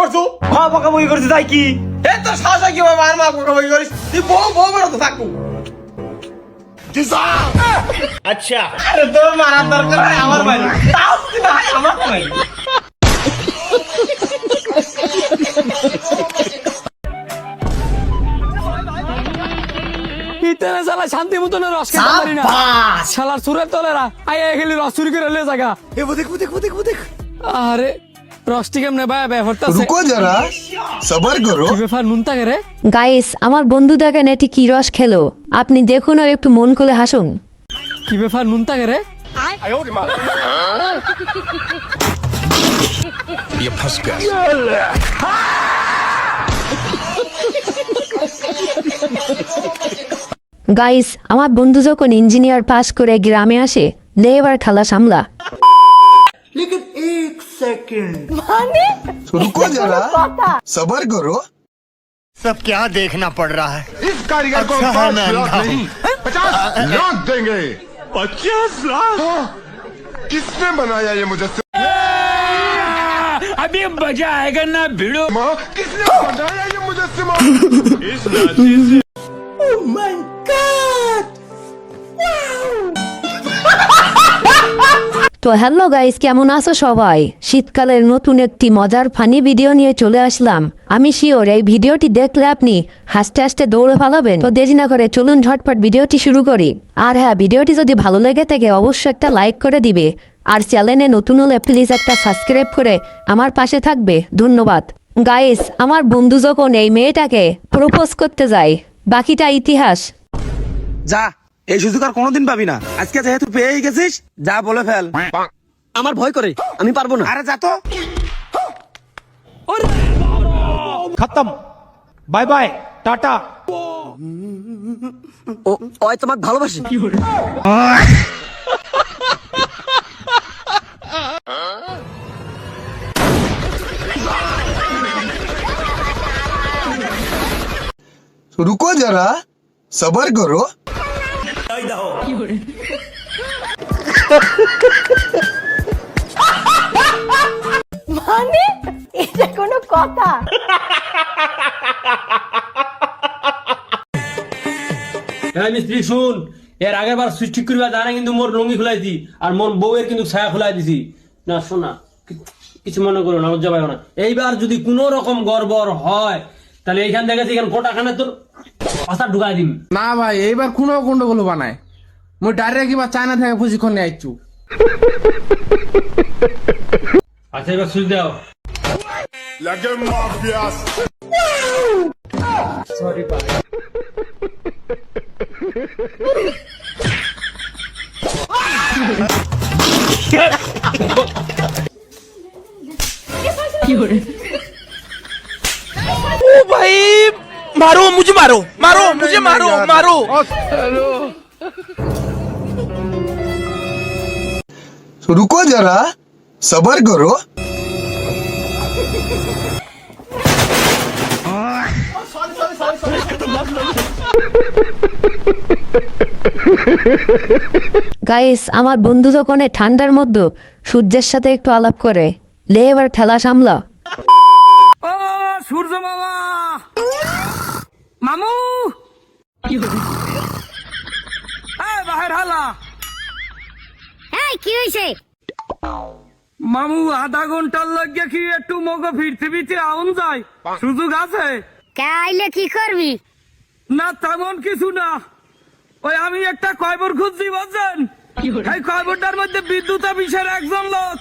করছো? হ্যাঁ বকাবকি করছে তাই কি? এ তো সাহস কি ভাবে মার মা বকাবকি করিস? তুই বউ বউ বেরো তো থাকবো। আচ্ছা আরে তোর মারার দরকার নাই আমার ভাই। তাও তুই ভাই আমার ভাই। ইতেনে শালা শান্তি মতন রস খেতে পারি না। শালার সুরের তলেরা আইয়া খেলি রস চুরি করে লে জায়গা। দেখ। আরে রসটি কেমনে ভাই ভাই হরতাছে। रुको जरा सबर करो কি ব্যাপার নুন তাকে রে? গাইস আমার বন্ধু দেখেন এটি কি রস খেলো, আপনি দেখুন আর একটু মন খুলে হাসুন। কি ব্যাপার নুন তাকে রে? গাইস আমার বন্ধু যখন ইঞ্জিনিয়ার পাস করে গ্রামে আসে, লে এবার খেলা সামলা। रुको जरा सबर करो सब क्या देखना पड़ रहा है। इस कारीगर को 5 लाख नहीं 50 लाख देंगे। 50 लाख? किसने बनाया ये मुजस्सिमा? अभी मजा आएगा ना भिड़ो। किसने बनाया ये मुजस्सिमा? इस नाची से তো হ্যালো গাইস, কেমন আছো সবাই? শীতকালের নতুন একটি মজার ফানি ভিডিও নিয়ে চলে আসলাম। আমি শিওর এই ভিডিওটি দেখলে আপনি হাসতে হাসতে দৌড়ে পালাবেন। তো দেরি না করে চলুন ঝটপট ভিডিওটি শুরু করি। আর হ্যাঁ, ভিডিওটি যদি ভালো লেগে থাকে অবশ্যই একটা লাইক করে দিবে, আর চ্যানেলে নতুন হলে প্লিজ একটা সাবস্ক্রাইব করে আমার পাশে থাকবে। ধন্যবাদ। গাইস আমার বন্ধু যখন এই মেয়েটাকে প্রপোজ করতে যায়, বাকিটা ইতিহাস। যা, এই সুযোগ আর কোনোদিন পাবি না। আজকে যেহেতু পেয়েই গেছিস, যা বলে ফেল। আমার ভয় করে, আমি পারবো না। আরে যা তো। खत्म बाय बाय टाटा ও ওই তোমাকে ভালোবাসি। रुको जरा सबर करो মানে এটা কোনো কথা? মিস্ত্রি শুন, এর আগের বার সুইচ ঠিক করবা জানা কিন্তু মোর লঙ্গি খুলাইছি আর মোর বউয়ের কিন্তু ছায়া খুলাই দিছি না। শোনা, কিছু মনে করো না, লজ্জা পাইও না। এইবার যদি কোনো রকম গড়বড় হয় তাহলে এইখান থেকে এখান কোটাখানে তোর পাশা ঢুকাই দিবি। না ভাই, এইবার কোনো গন্ডগোল বানায় মই ডাইরেক্ট কিবা চায়না থেকে প্রশিক্ষণ নিয়ে আইছু। আচ্ছা এবার সুইচ দাও। लगे माफिया সরি ভাই। ओ भाई, मारो मुझे, मारो मारो मुझे, मारो मारो। रुको जरा सबर करो গাইস আমার বন্ধু যখন এই ঠান্ডার মধ্যে সূর্যের সাথে একটু আলাপ করে, লে এবার ঠেলা সামলা। ও সূর্য মামা, মামু বাহির হালা। এই কি হইছে? মামু আধা ঘন্টার লাগে কি একটু মগো ফিরতে ফিরতে আউন যায়, সুযোগ আছে? কাইলে কি করবি? না তেমন কিছু না, ওই আমি একটা কয়বর খুঁজছি বুঝছেন। এই কয়বরটার মধ্যে বিদ্যুৎ অফিসের একজন লোক।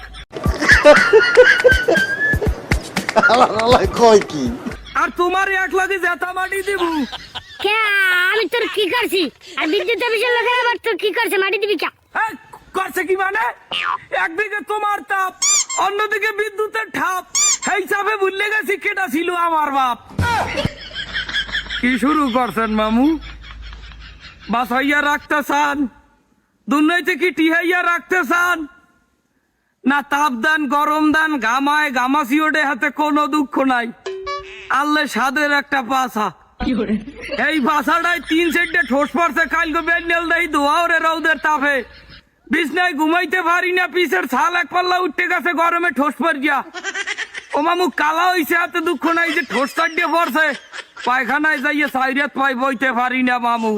আর তোমার এক লাগে জেতা মাটি দিব। কে আমি তোর কি করছি? আর বিদ্যুৎ অফিসের লোকের আবার তোর কি করছে? মাটি দিবি কে? এই, করছে কি মানে? একদিকে তোমার তাপ, অন্যদিকে বিদ্যুতের ঠাপ। এই চাপে ভুললে গেছি কেটা ছিল আমার বাপ। কি শুরু করছেন মামু? বাসাইয়া রাখতে চান? দুর্নীতি কি টিহাইয়া রাখতে চান? না তাপ দান, গরম দান, গামায় গামাসিওডে হাতে কোনো দুঃখ নাই। আল্লে সাদের একটা পাছা, এই পাছাটাই 3 সেন্টে ঠোস পড়ছে। কালকে বেন্ডেল দেই ধোয়া রে রৌদের তাপে, বিছনায় ঘুমাইতে পারি না, পিছের ছাল এক পাল্লা উঠতে গেছে গরমে ঠোস পড় গিয়া। ও মামু কালা হইছে এত দুঃখ নাই যে ঠোঁট দিয়ে পড়ছে পায়খানায় যাইয়ে সাইরাত পাই বইতে পারি না মামু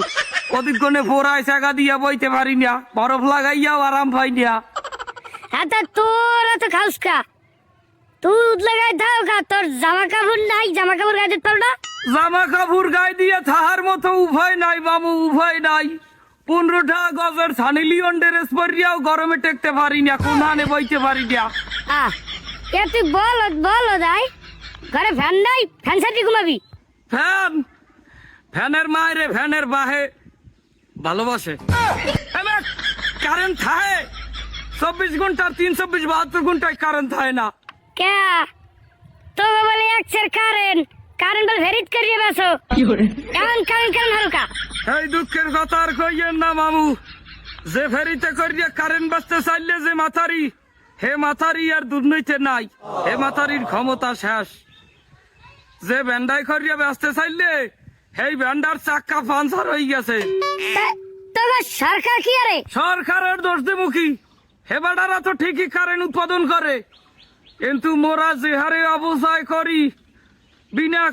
অধিকক্ষণে ফোরায় জায়গা দিয়া বইতে পারি না বরফ লাগাইয়াও আরাম পাই না হ্যাঁ তা তোর এত খাস কা তুই লাগাই দাও কা তোর জামা কাপড় নাই জামা কাপড় গায়ে দিতে পারো না জামা কাপড় গায়ে দিয়ে থাহার মতো উভয় নাই মামু উভয় নাই 15টা গজের সানি লিওন ড্রেস পরিয়াও গরমে টেকতে পারি না কোনানে বইতে পারি না এ তুই বল দাই ঘরে ফ্যান নাই ফ্যান সাথে ঘুমাবি ফ্যানের মায়েরে ফ্যানের বাহে ভালোবাসে কারেন্ট থাকে 24 ঘন্টা 372 ঘন্টায় কারেন্ট থাকে না কে তো বলে একসের কারেন্ট বল ভেরিট করিয়ে বসো কারেন্ট হালকা এই দুঃখের কথা আর কইয়েন না মামু যে ফেরিতে করিয়া কারেন্ট বাঁচতে চাইলে যে মাথারি হে মাথারি আর দুর্নীতি নাই হে মাথারির ক্ষমতা শেষ যে ব্যান্ডাই করিয়া বাঁচতে চাইলে এই ব্যান্ডার চাক্কা পাঞ্চার হয়ে গেছে সরকার কি আরে সরকারের দোষ দেবো কি হে বেটারা তো ঠিকই কারেন্ট উৎপাদন করে কিন্তু মোরা যে হারে অবচয় করি বিনা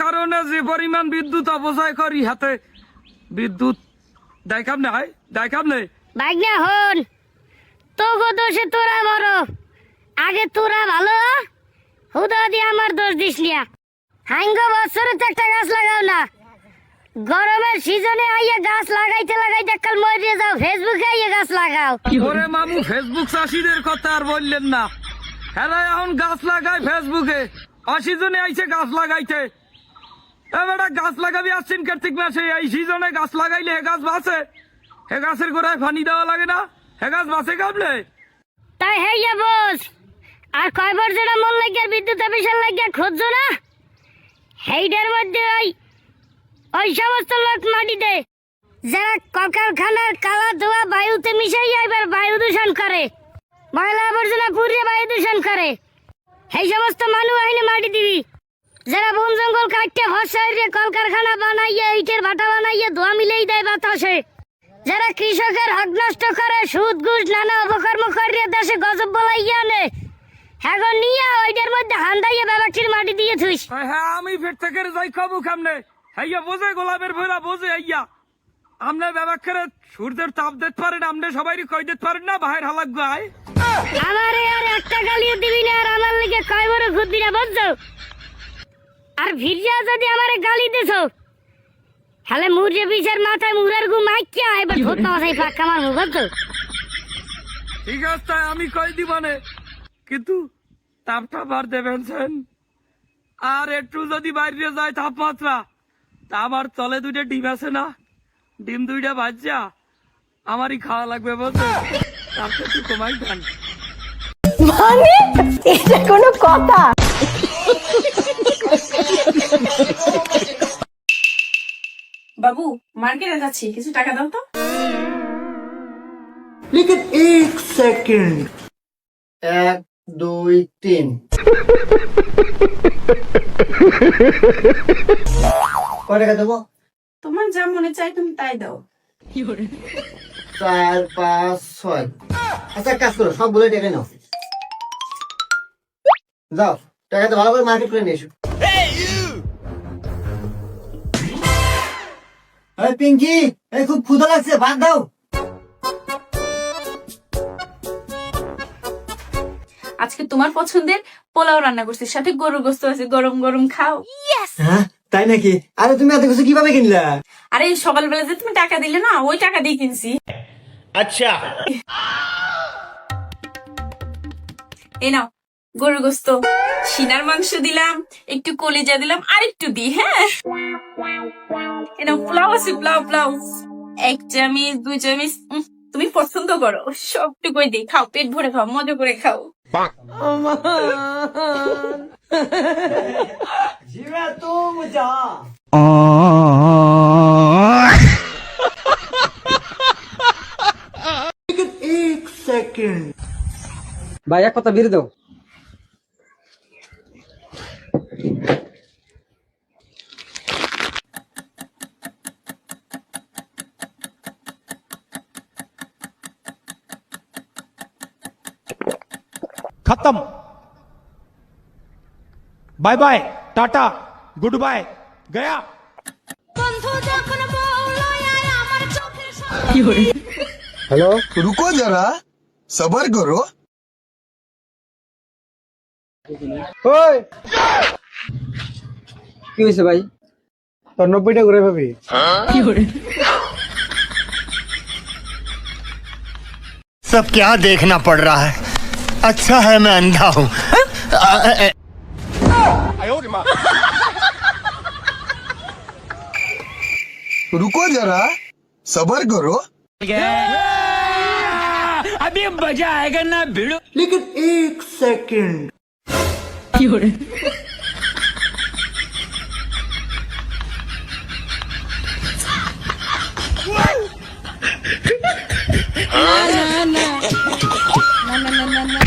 কারণে যে পরিমাণ বিদ্যুৎ অপচয় করি হাতে বিদ্যুৎ দেখাম না বাইক না হন তো গো দোষে তোরা বড় আগে তোরা ভালো হুদা দিয়ে আমার দোষ দিস না হাঙ্গ বছরে তো একটা গাছ লাগাও না গরমের সিজনে আইয়া গাছ লাগাইতে কাল মরিয়ে যাও ফেসবুকে আইয়া গাছ লাগাও ওরে মামু ফেসবুক চাষিদের কথা আর বললেন না হেরা এখন গাছ লাগায় ফেসবুকে অসিজনে আইছে গাছ লাগাইতে এবারে গাছ লাগাবি আসছেন কার্তিক মাসে এই সিজনে গাছ লাগাইলে হে গাছ বাঁচে হে গাছের গোড়ায় পানি দেওয়া লাগে না হে গাছ বাঁচে কাবলে তাই হেইয়া বস আর কয়বার যেটা মন লাগিয়া বিদ্যুৎ অফিসের লাগিয়া খুঁজছো না হেইটার মধ্যে ওই সমস্ত লোক মাটি দেয় যারা কলকারখানার কালা ধোয়া বায়ুতে মিশাইয়া এবার বায়ু দূষণ করে ময়লা আবর্জনা পুড়িয়ে বায়ু দূষণ করে এই সমস্ত মানুষ আইনে মাটি দিবি যারা বন জঙ্গল কাটতে ফসলে কলকারখানা বানাইয়া ইটের ভাটা বানাইয়া ধোয়া মিলেই দেয় বাতাসে যারা কৃষকের হক নষ্ট করে সুদ ঘুষ নানা অপকর্ম করিয়া দেশে গজব বলাইয়া আনে এখন নিয়ে ওইটার মধ্যে হান্দাইয়া ব্যবসায়ীর মাটি দিয়ে থুইস হ্যাঁ আমি ফের থেকে যাই খাবো খামনে হাইয়া বোঝে গোলাপের ভরা বোঝে হাইয়া আমনে ব্যবসায়ীর সূর্যের তাপ দিতে পারেন আমনে সবাই কই দিতে পারেন না বাহির হালাক গায় আমারে আর একটা গালিও দিবি না আর আমার লিগে কয় বড় ঘুরবি না বুঝছো আর ভিড়িয়া যদি আমারে গালি দিছো তাহলে মুরজে পিছের মাথায় মুরার গু মাইকিয়া এবার ভূত মাথায় পাক্কা মারবো বুঝছো ঠিক আছে আমি কই দিবানে কিন্তু তাপটা বার দেবেন আর একটু যদি বাইরে যায় তাপমাত্রা তা আমার তলে 2টা ডিম আছে না ডিম 2টা ভাজা আমারই খাওয়া লাগবে বুঝছো তারপর একটু কমাই দেন মানে এটা কোনো কথা বাবু মার্কেটে যাচ্ছি কিছু টাকা দাও তো लेकिन एक सेकंड 1 2 3 কয় টাকা দেবো তোমার যা মনে চাই তুমি তাই দাও 4 5 6 আচ্ছা কাজ করো সব বলে টাকা নাও যাও টাকা তো ভালো করে মার্কেট করে নিয়ে এসো এই পিঙ্কি এই খুব ক্ষুধা লাগছে ভাত দাও আজকে তোমার পছন্দের পোলাও রান্না করছি সাথে গরুর গোশত আছে গরম গরম খাও হ্যাঁ তাই নাকি আরে তুমি এত কিছু কিভাবে কিনলা আরে সকালবেলা যে তুমি টাকা দিলে না ওই টাকা দিয়ে কিনছি আচ্ছা এই নাও গরুর গোশত সিনার মাংস দিলাম একটু কলিজা দিলাম আর একটু দি হ্যাঁ এই নাও পোলাও আছে পোলাও 1 চামচ 2 চামচ তুমি পছন্দ করো সবটুকুই দিই খাও পেট ভরে খাও মজা করে খাও जीवा तू मुझा लेकिन एक सेकंड ভাই এক কথা বিড়ি দাও खत्म bye bye tata good bye गया हेलो रुको जरा सबर करो কি হয়েছে ভাই? তোর 90টা ঘুরে পাবি सब क्या देखना पड़ रहा है अच्छा है मैं अंधा हूँ रुको जरा सबर करो अभी मजा आएगा ना भिड़ो लेकिन एक सेकंड না